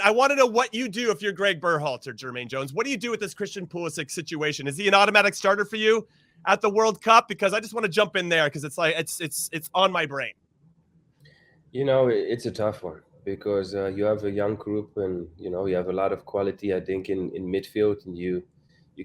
I want to know what you do if you're Greg Berhalter, Jermaine Jones. What do you do with this Christian Pulisic situation? Is he an automatic starter for you at the World Cup? Because I just want to jump in there because it's on my brain. It's a tough one because you have a young group and you have a lot of quality. I think in midfield, and you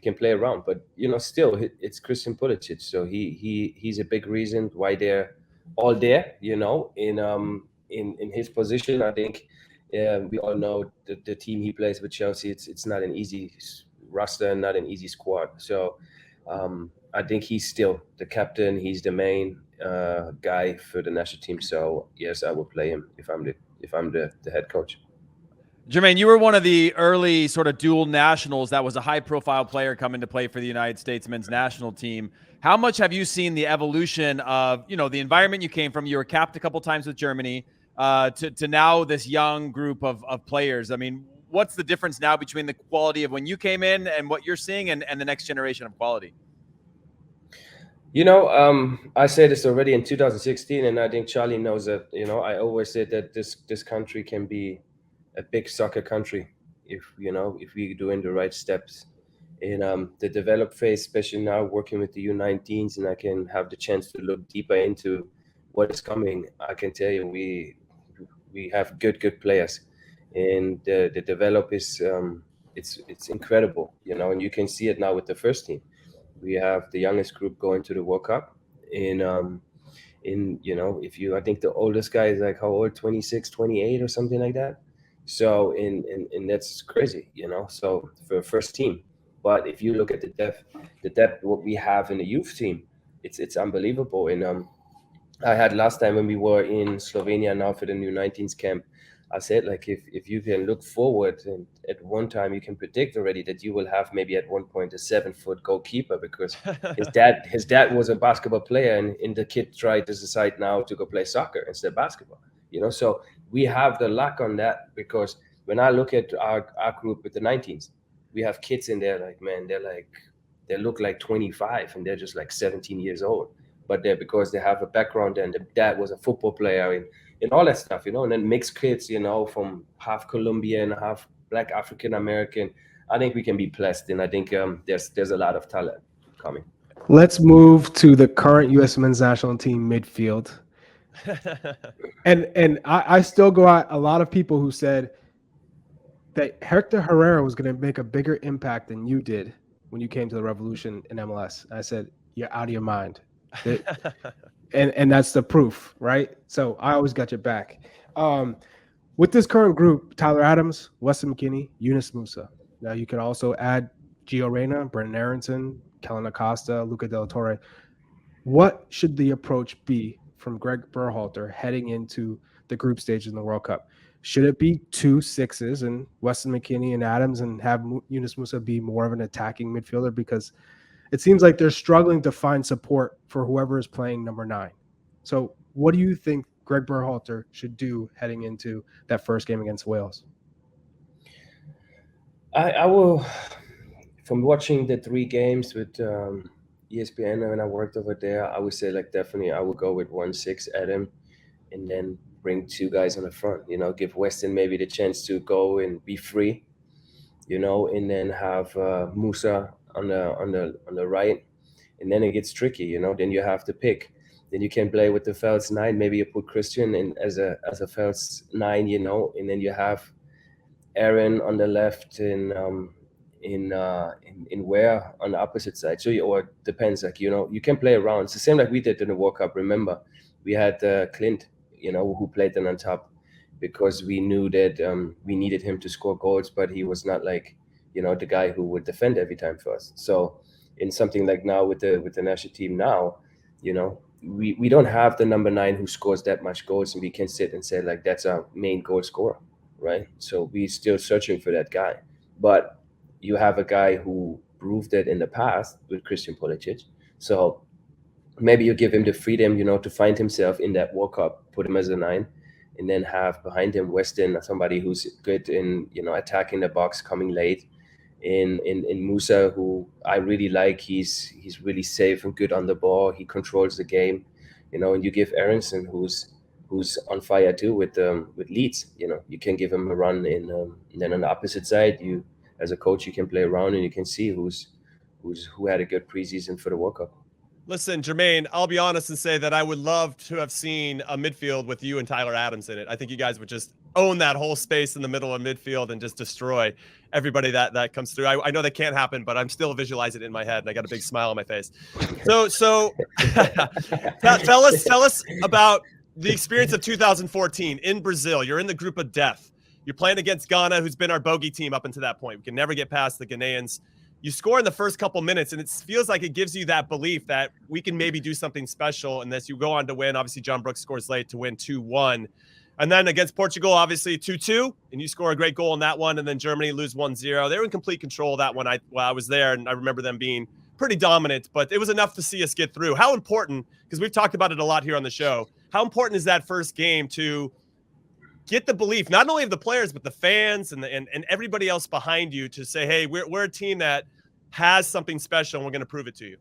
can play around. But still, it's Christian Pulisic, so he's a big reason why they're all there. In his position, I think we all know the team he plays with Chelsea. It's not an easy roster and not an easy squad. So I think he's still the captain. He's the main guy for the national team. So yes, I will play him if I'm the head coach. Jermaine, you were one of the early sort of dual nationals that was a high-profile player coming to play for the United States men's national team. How much have you seen the evolution of, the environment you came from? You were capped a couple times with Germany to now this young group of players. I mean, what's the difference now between the quality of when you came in and what you're seeing and the next generation of quality? I said this already in 2016, and I think Charlie knows that. I always said that this country can be a big soccer country if we doing the right steps in the develop phase, especially now working with the U19s, and I can have the chance to look deeper into what is coming. I can tell you we have good players, and the develop is it's incredible, and you can see it now with the first team. We have the youngest group going to the World Cup if you I think the oldest guy is like how old, 26, 28 or something like that. So in that's crazy, so for a first team. But if you look at the depth what we have in the youth team, it's unbelievable. And I had last time when we were in Slovenia now for the new 19s camp, I said, like, if you can look forward, and at one time you can predict already that you will have maybe at one point a 7-foot goalkeeper, because his dad was a basketball player, and the kid tried to decide now to go play soccer instead of basketball. So we have the luck on that, because when I look at our group with the 19s, we have kids in there, like, man, they look like 25 and they're just like 17 years old, but they're because they have a background, and the dad was a football player, and all that stuff, and then mixed kids, from half Colombian, half Black African American. I think we can be blessed, and I think there's a lot of talent coming. Let's move to the current U.S. men's national team midfield. and I still go at a lot of people who said that Hector Herrera was going to make a bigger impact than you did when you came to the Revolution in MLS. I said, you're out of your mind. And that's the proof, right? So I always got your back. With this current group, Tyler Adams, Weston McKennie, Yunus Musa. Now you can also add Gio Reyna, Brendan Aronson, Kellen Acosta, Luca Del Torre. What should the approach be from Greg Berhalter heading into the group stage in the World Cup? Should it be 2 6s and Weston McKennie and Adams, and have Yunus Musa be more of an attacking midfielder? Because it seems like they're struggling to find support for whoever is playing number 9. So what do you think Greg Berhalter should do heading into that first game against Wales? I will, from watching the 3 games with ESPN when I worked over there, I would say, like, definitely I would go with 1-6 Adam, and then bring 2 guys on the front. Give Weston maybe the chance to go and be free. And then have Musa on the right, and then it gets tricky. Then you have to pick. Then you can play with the Phelps 9. Maybe you put Christian in as a Phelps 9. And then you have Aaron on the left, in where on the opposite side. So or depends, like, you can play around. It's the same like we did in the World Cup. Remember, we had Clint, who played then on top, because we knew that we needed him to score goals, but he was not like, the guy who would defend every time for us. So in something like now with the national team now, we don't have the number 9 who scores that much goals, and we can sit and say, like, that's our main goal scorer, right? So we're still searching for that guy. But you have a guy who proved it in the past with Christian Pulisic. So maybe you give him the freedom, to find himself in that World Cup, put him as a 9, and then have behind him Weston, somebody who's good in, attacking the box, coming late. In Musa, who I really like, he's really safe and good on the ball. He controls the game, and you give Aronson, who's who's on fire too with Leeds. You know, you can give him a run in, and then on the opposite side, you as a coach, you can play around and you can see who had a good preseason for the World Cup. Listen, Jermaine, I'll be honest and say that I would love to have seen a midfield with you and Tyler Adams in it. I think you guys would just own that whole space in the middle of midfield and just destroy everybody that comes through. I know that can't happen, but I'm still visualizing it in my head, and I got a big smile on my face. So tell us about the experience of 2014 in Brazil. You're in the group of death. You're playing against Ghana, who's been our bogey team up until that point. We can never get past the Ghanaians. You score in the first couple minutes, and it feels like it gives you that belief that we can maybe do something special. And this, you go on to win. Obviously, John Brooks scores late to win 2-1. And then against Portugal, obviously 2-2, and you score a great goal in that one. And then Germany lose 1-0. They were in complete control of that one. I was there, and I remember them being pretty dominant, but it was enough to see us get through. How important, because we've talked about it a lot here on the show, how important is that first game to get the belief, not only of the players, but the fans and everybody else behind you to say, hey, we're a team that has something special and we're going to prove it to you?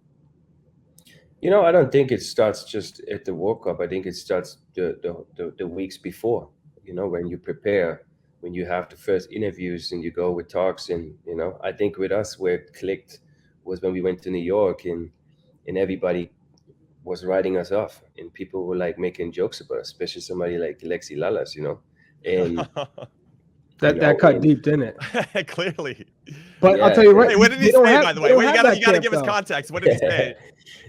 You know, I don't think it starts just at the World Cup. I think it starts the weeks before, you know, when you prepare, when you have the first interviews and you go with talks. And, you know, I think with us where it clicked was when we went to New York and everybody was writing us off and people were like making jokes about us, especially somebody like Alexi Lalas, you know. And that cut deep, didn't it? Clearly. But Yeah, I'll tell you what. Hey, what did he say, by the way? Well, you gotta give us context. What did he say?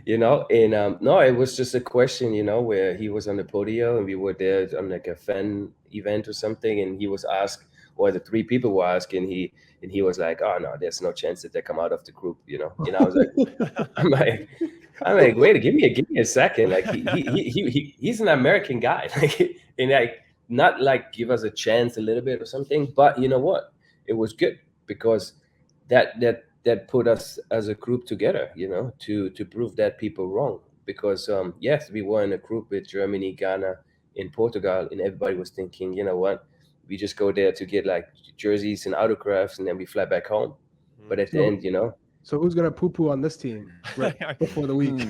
You know, and no, it was just a question, you know, where he was on the podium and we were there on like a fan event or something, and he was asked, or the three people were asking, he was like, "Oh no, there's no chance that they come out of the group," you know. And I was like, I'm like, wait, give me a second. Like he's an American guy, like, and like not like give us a chance a little bit or something. But you know what? It was good because that put us as a group together, you know, to prove that people wrong. Because yes, we were in a group with Germany, Ghana, and Portugal, and everybody was thinking, you know what, we just go there to get like jerseys and autographs, and then we fly back home. But at the end, you know. So who's gonna poo-poo on this team right before the week?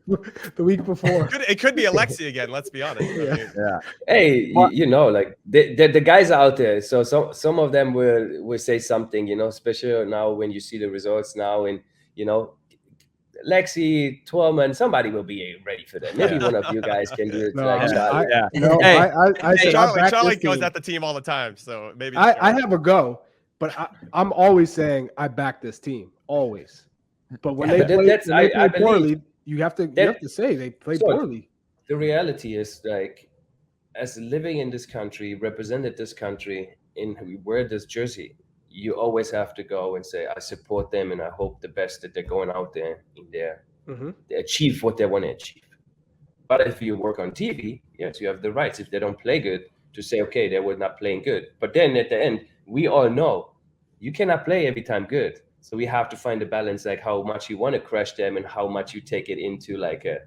The week before. It could be Alexi again. Let's be honest. Yeah. Hey, you know, like the guys out there. So some of them will say something, you know, especially now when you see the results now, and you know, Lexi, Twelman, somebody will be ready for that. Maybe one of you guys can do it. No, Charlie. I said Charlie goes at the team all the time, so maybe I have a go, but I'm always saying I back this team always. But when they play poorly, you have to say they play poorly. The reality is, like, as living in this country, represented this country, and we wear this jersey, you always have to go and say, I support them and I hope the best that they're going out there in there, they achieve what they want to achieve. But if you work on TV, yes, you have the rights, if they don't play good, to say, okay, they were not playing good. But then at the end, we all know you cannot play every time good. So we have to find a balance, like how much you want to crush them and how much you take it into like a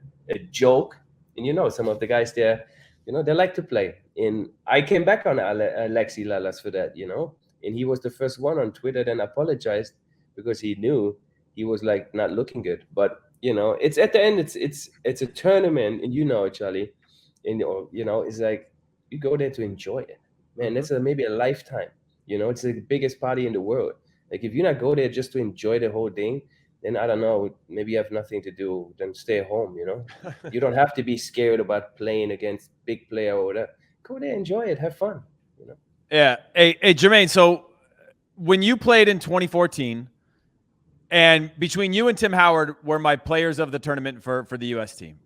joke. And you know, some of the guys there, you know, they like to play. And I came back on Alexi Lalas for that, you know. And he was the first one on Twitter then apologized because he knew he was like not looking good. But you know, it's at the end, it's a tournament, and you know, Charlie, and you know, it's like you go there to enjoy it, man. That's maybe a lifetime. You know, it's the biggest party in the world. Like if you not go there just to enjoy the whole thing, then I don't know, maybe you have nothing to do. Then stay home. You know, you don't have to be scared about playing against big player or whatever. Go there, enjoy it, have fun. You know. Yeah. Hey, Jermaine, so when you played in 2014, and between you and Tim Howard were my players of the tournament for the U.S. team,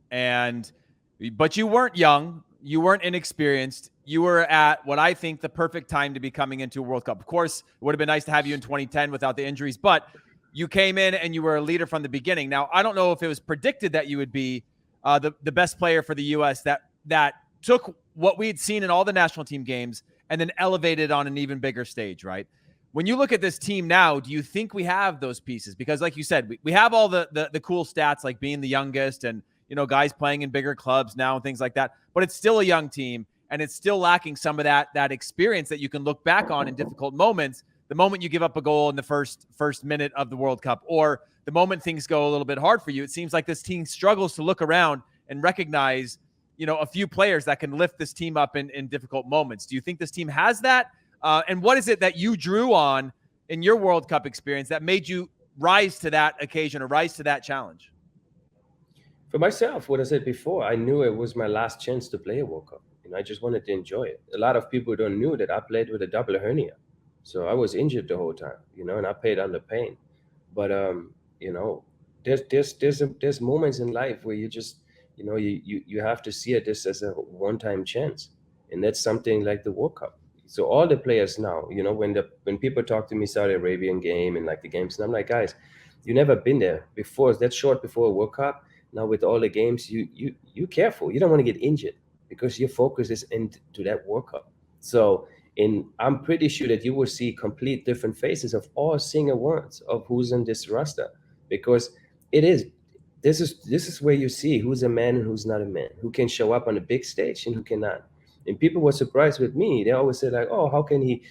but you weren't young, you weren't inexperienced, you were at what I think the perfect time to be coming into a World Cup. Of course, it would have been nice to have you in 2010 without the injuries, but you came in and you were a leader from the beginning. Now, I don't know if it was predicted that you would be the best player for the U.S. that took what we had seen in all the national team games and then elevated on an even bigger stage, right? When you look at this team now, do you think we have those pieces? Because like you said, we have all the cool stats, like being the youngest and, you know, guys playing in bigger clubs now and things like that, but it's still a young team and it's still lacking some of that experience that you can look back on in difficult moments. The moment you give up a goal in the first minute of the World Cup, or the moment things go a little bit hard for you, it seems like this team struggles to look around and recognize, a few players that can lift this team up in difficult moments. Do you think this team has that? And what is it that you drew on in your World Cup experience that made you rise to that occasion or rise to that challenge? For myself, what I said before, I knew it was my last chance to play a World Cup. I just wanted to enjoy it. A lot of people don't know that I played with a double hernia. So I was injured the whole time, and I played under pain. But, there's moments in life where you just, you have to see it this as a one-time chance. And that's something like the World Cup. So all the players now, when people talk to me Saudi Arabian game and like the games, and I'm like, guys, you never been there before. That's short before a World Cup. Now with all the games, you careful. You don't want to get injured because your focus is into that World Cup. So I'm pretty sure that you will see complete different faces of all single ones of who's in this roster, because this is where you see who's a man and who's not a man, who can show up on a big stage and who cannot. And people were surprised with me. They always said like, oh, how can he,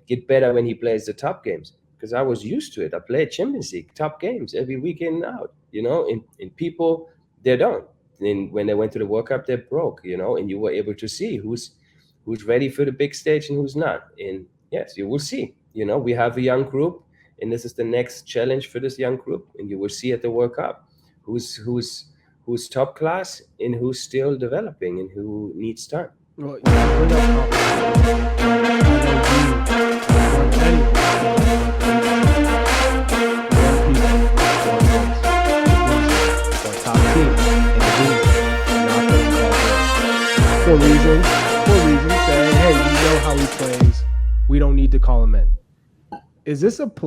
get better when he plays the top games? Because I was used to it. I played Champions League top games every weekend out, and people, they don't. And when they went to the World Cup, they broke, and you were able to see who's ready for the big stage and who's not. And yes, you will see. We have a young group, and this is the next challenge for this young group. And you will see at the World Cup who's top class and who's still developing and who needs time. Well, for reasons, saying, hey, we know how he plays. We don't need to call him in. Is this a play?